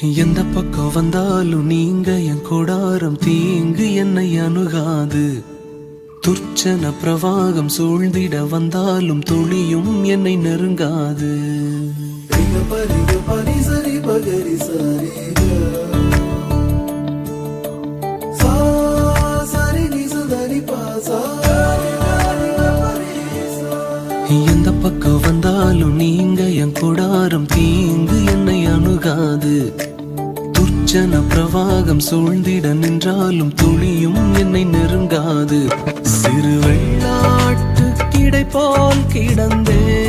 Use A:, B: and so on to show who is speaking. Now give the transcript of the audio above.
A: எந்த பக்கம் வந்தாலும் நீங்க என் கொடாரம் தீங்கு என்னை அணுகாது. துர்ச்சன பிரவாகம் சூழ்ந்திட வந்தாலும் துளியும் என்னை நெருங்காது. எந்த பக்கம் வந்தாலும் நீங்க என் கொடாரம் தீங்கு என்னை அணுகாது. துர்ச்சன பிரவாகம் சூழ்ந்திட நின்றாலும் துளியும் என்னை நெருங்காது. சிறு வெள்ளாட்டு கிடை போல் கிடந்தே